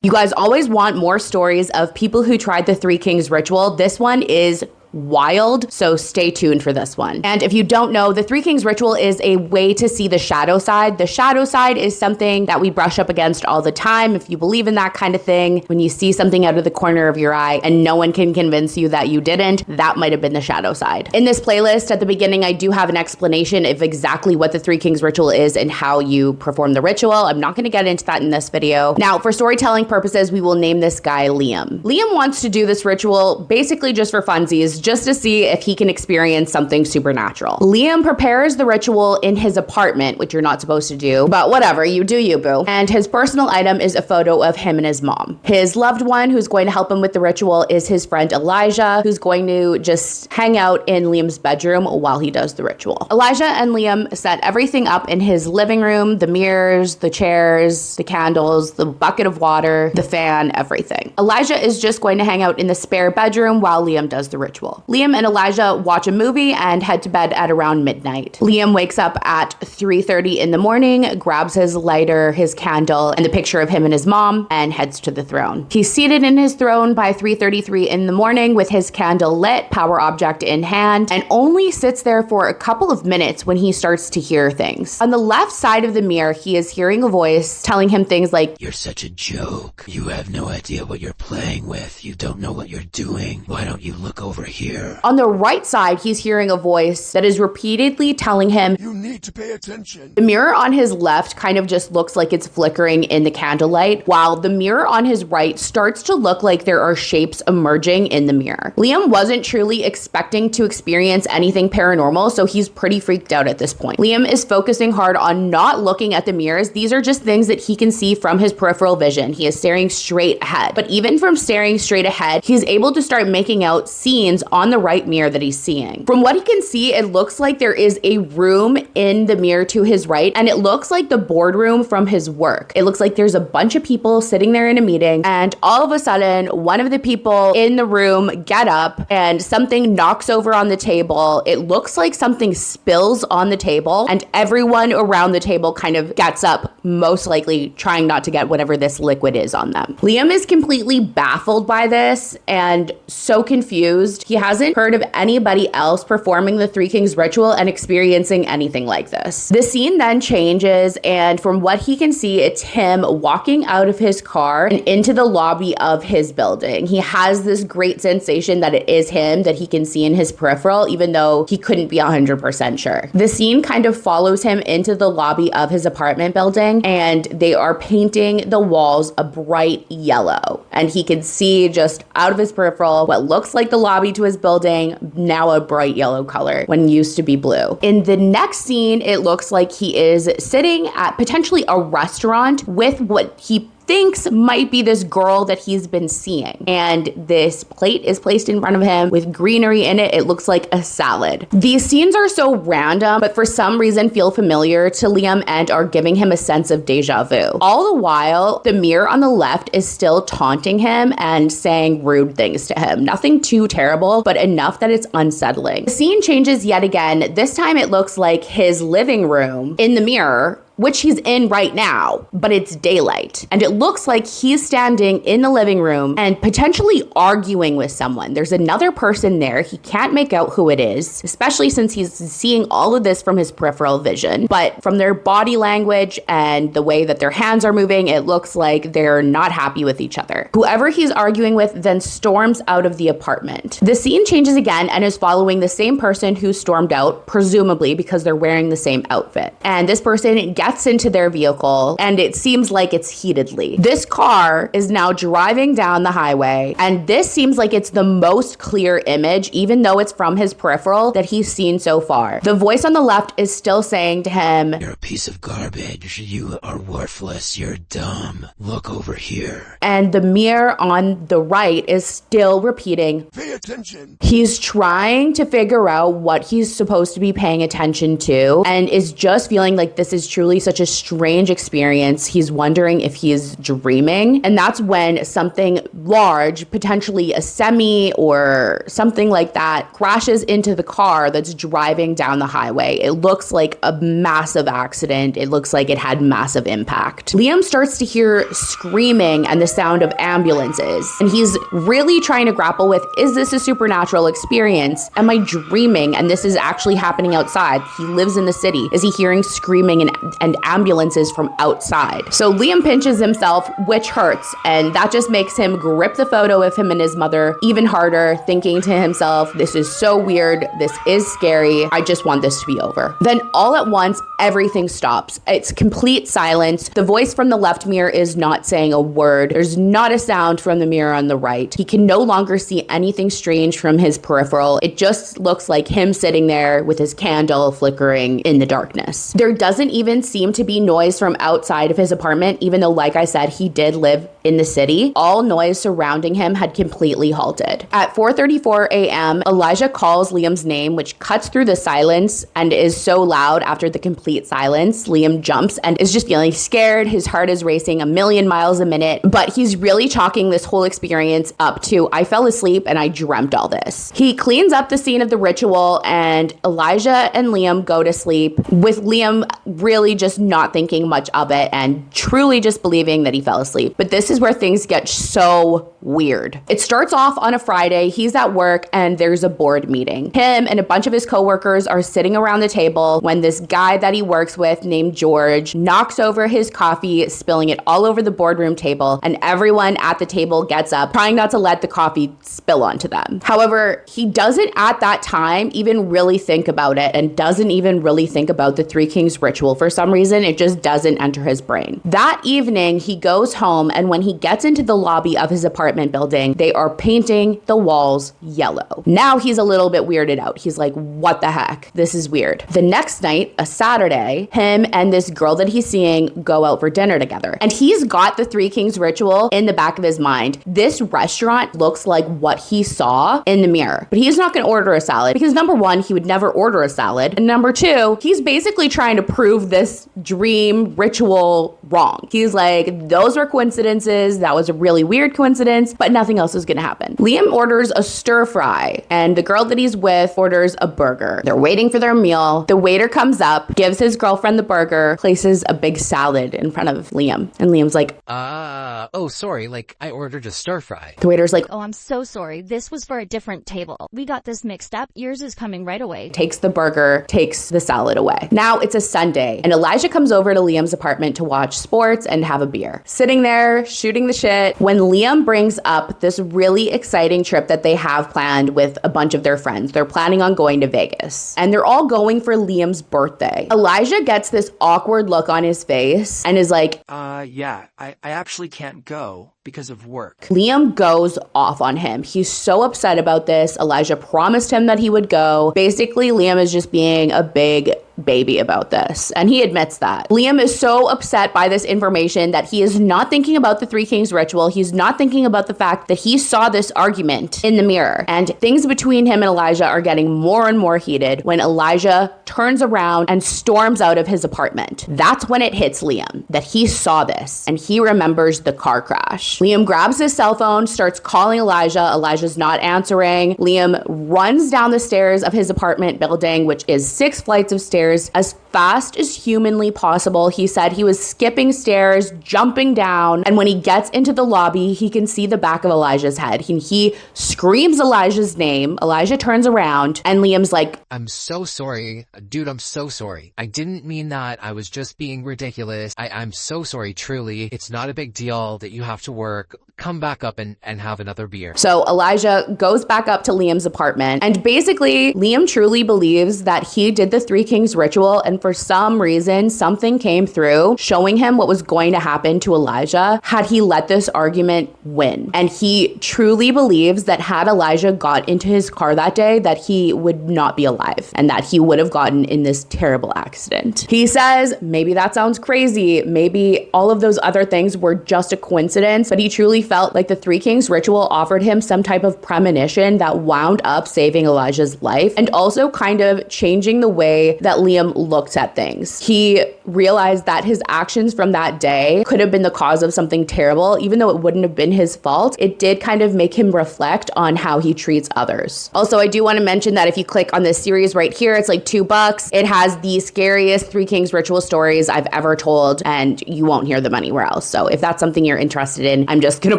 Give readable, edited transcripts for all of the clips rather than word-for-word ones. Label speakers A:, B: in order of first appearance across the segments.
A: You guys always want more stories of people who tried the Three Kings ritual. This one is wild, so stay tuned for this one. And if you don't know, the Three Kings ritual is a way to see the shadow side. The shadow side is something that we brush up against all the time. If you believe in that kind of thing, when you see something out of the corner of your eye and no one can convince you that you didn't, that might have been the shadow side. In this playlist at the beginning, I do have an explanation of exactly what the Three Kings ritual is and how you perform the ritual. I'm not going to get into that in this video. Now, for storytelling purposes, we will name this guy Liam. Liam wants to do this ritual basically just for funsies, just to see if he can experience something supernatural. Liam prepares the ritual in his apartment, which you're not supposed to do, but whatever, you do you, boo. And his personal item is a photo of him and his mom. His loved one who's going to help him with the ritual is his friend Elijah, who's going to just hang out in Liam's bedroom while he does the ritual. Elijah and Liam set everything up in his living room, the mirrors, the chairs, the candles, the bucket of water, the fan, everything. Elijah is just going to hang out in the spare bedroom while Liam does the ritual. Liam and Elijah watch a movie and head to bed at around midnight. Liam wakes up at 3:30 in the morning, grabs his lighter, his candle, and the picture of him and his mom, and heads to the throne. He's seated in his throne by 3:33 in the morning with his candle lit, power object in hand, and only sits there for a couple of minutes when he starts to hear things. On the left side of the mirror, he is hearing a voice telling him things like,
B: "You're such a joke. You have no idea what you're playing with. You don't know what you're doing. Why don't you look over here?"
A: On the right side, he's hearing a voice that is repeatedly telling him,
C: "You need to pay attention."
A: The mirror on his left kind of just looks like it's flickering in the candlelight, while the mirror on his right starts to look like there are shapes emerging in the mirror. Liam wasn't truly expecting to experience anything paranormal, so he's pretty freaked out at this point. Liam is focusing hard on not looking at the mirrors. These are just things that he can see from his peripheral vision. He is staring straight ahead. But even from staring straight ahead, he's able to start making out scenes on the right mirror that he's seeing. From what he can see, it looks like there is a room in the mirror to his right, and it looks like the boardroom from his work. It looks like there's a bunch of people sitting there in a meeting, and all of a sudden, one of the people in the room get up and something knocks over on the table. It looks like something spills on the table, and everyone around the table kind of gets up, most likely trying not to get whatever this liquid is on them. Liam is completely baffled by this and so confused. He hasn't heard of anybody else performing the Three Kings ritual and experiencing anything like this. The scene then changes, and from what he can see, it's him walking out of his car and into the lobby of his building. He has this great sensation that it is him that he can see in his peripheral, even though he couldn't be 100% sure. The scene kind of follows him into the lobby of his apartment building, and they are painting the walls a bright yellow. And he can see just out of his peripheral what looks like the lobby to his building, now a bright yellow color when it used to be blue. In the next scene, it looks like he is sitting at potentially a restaurant with what he thinks might be this girl that he's been seeing. And this plate is placed in front of him with greenery in it. It looks like a salad. These scenes are so random, but for some reason feel familiar to Liam and are giving him a sense of deja vu. All the while, the mirror on the left is still taunting him and saying rude things to him. Nothing too terrible, but enough that it's unsettling. The scene changes yet again. This time it looks like his living room in the mirror, which he's in right now, but it's daylight. And it looks like he's standing in the living room and potentially arguing with someone. There's another person there. He can't make out who it is, especially since he's seeing all of this from his peripheral vision. But from their body language and the way that their hands are moving, it looks like they're not happy with each other. Whoever he's arguing with then storms out of the apartment. The scene changes again and is following the same person who stormed out, presumably because they're wearing the same outfit. And this person gets into their vehicle, and it seems like it's heatedly. This car is now driving down the highway, and this seems like it's the most clear image, even though it's from his peripheral, that he's seen so far. The voice on the left is still saying to him,
B: "You're a piece of garbage. You are worthless. You're dumb. Look over here."
A: And the mirror on the right is still repeating,
C: "Pay attention."
A: He's trying to figure out what he's supposed to be paying attention to, and is just feeling like this is truly such a strange experience. He's wondering if he is dreaming. And that's when something large, potentially a semi or something like that, crashes into the car that's driving down the highway. It looks like a massive accident. It looks like it had massive impact. Liam starts to hear screaming and the sound of ambulances. And he's really trying to grapple with, is this a supernatural experience? Am I dreaming? And this is actually happening outside. He lives in the city. Is he hearing screaming and ambulances from outside? So Liam pinches himself, which hurts. And that just makes him grip the photo of him and his mother even harder, thinking to himself, this is so weird. This is scary. I just want this to be over. Then all at once, everything stops. It's complete silence. The voice from the left mirror is not saying a word. There's not a sound from the mirror on the right. He can no longer see anything strange from his peripheral. It just looks like him sitting there with his candle flickering in the darkness. There doesn't even seem to be noise from outside of his apartment, even though, like I said, he did live in the city. All noise surrounding him had completely halted. At 4:34 a.m., Elijah calls Liam's name, which cuts through the silence and is so loud after the complete silence. Liam jumps and is just feeling scared. His heart is racing a million miles a minute, but he's really chalking this whole experience up to, I fell asleep and I dreamt all this. He cleans up the scene of the ritual and Elijah and Liam go to sleep, with Liam really just not thinking much of it and truly just believing that he fell asleep. But this is where things get so weird. It starts off on a Friday. He's at work and there's a board meeting. Him and a bunch of his coworkers are sitting around the table when this guy that he works with named George knocks over his coffee, spilling it all over the boardroom table, and everyone at the table gets up, trying not to let the coffee spill onto them. However, he doesn't at that time even really think about it and doesn't even really think about the Three Kings ritual. For some reason, it just doesn't enter his brain. That evening, he goes home, and when he gets into the lobby of his apartment building, they are painting the walls yellow. Now he's a little bit weirded out. He's like, what the heck? This is weird. The next night, a Saturday, him and this girl that he's seeing go out for dinner together. And he's got the Three Kings ritual in the back of his mind. This restaurant looks like what he saw in the mirror, but he's not going to order a salad because number one, he would never order a salad. And number two, he's basically trying to prove this dream ritual wrong. He's like, those were coincidences. That was a really weird coincidence, but nothing else is going to happen. Liam orders a stir fry and the girl that he's with orders a burger. They're waiting for their meal. The waiter comes up, gives his girlfriend the burger, places a big salad in front of Liam. And Liam's like,
D: oh, sorry, like I ordered a stir fry.
A: The waiter's like,
E: oh, I'm so sorry. This was for a different table. We got this mixed up. Yours is coming right away.
A: Takes the burger, takes the salad away. Now it's a Sunday and Elijah comes over to Liam's apartment to watch sports and have a beer. Sitting there, shooting the shit, when Liam brings up this really exciting trip that they have planned with a bunch of their friends. They're planning on going to Vegas and they're all going for Liam's birthday. Elijah gets this awkward look on his face and is like,
F: yeah, I actually can't go because of work.
A: Liam goes off on him. He's so upset about this. Elijah promised him that he would go. Basically, Liam is just being a big baby about this, and he admits that. Liam is so upset by this information that he is not thinking about the Three Kings ritual. He's not thinking about the fact that he saw this argument in the mirror, and things between him and Elijah are getting more and more heated when Elijah turns around and storms out of his apartment. That's when it hits Liam that he saw this, and he remembers the car crash. Liam grabs his cell phone, starts calling Elijah. Elijah's not answering. Liam runs down the stairs of his apartment building, which is 6 flights of stairs, as fast as humanly possible. He said he was skipping stairs, jumping down, and when he gets into the lobby, he can see the back of Elijah's head. He screams Elijah's name. Elijah turns around, and Liam's like,
D: I'm so sorry. Dude, I'm so sorry. I didn't mean that. I was just being ridiculous. I'm so sorry, truly. It's not a big deal that you have to work. Come back up and have another beer.
A: So Elijah goes back up to Liam's apartment, and basically Liam truly believes that he did the Three Kings ritual, and for some reason something came through showing him what was going to happen to Elijah had he let this argument win. And he truly believes that had Elijah got into his car that day, that he would not be alive and that he would have gotten in this terrible accident. He says maybe that sounds crazy, maybe all of those other things were just a coincidence, but he truly felt like the Three Kings ritual offered him some type of premonition that wound up saving Elijah's life and also kind of changing the way that Liam looked looked at things. He realized that his actions from that day could have been the cause of something terrible, even though it wouldn't have been his fault. It did kind of make him reflect on how he treats others. Also, I do want to mention that if you click on this series right here, it's like $2. It has the scariest Three Kings ritual stories I've ever told, and you won't hear them anywhere else. So if that's something you're interested in, I'm just gonna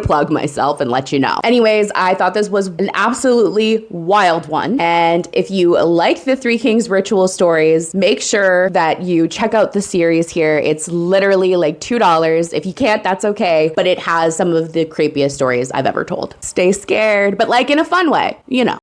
A: plug myself and let you know. Anyways, I thought this was an absolutely wild one. And if you like the Three Kings ritual stories, make sure that you check out the series here. It's literally like $2. If you can't, that's okay. But it has some of the creepiest stories I've ever told. Stay scared, but like in a fun way, you know.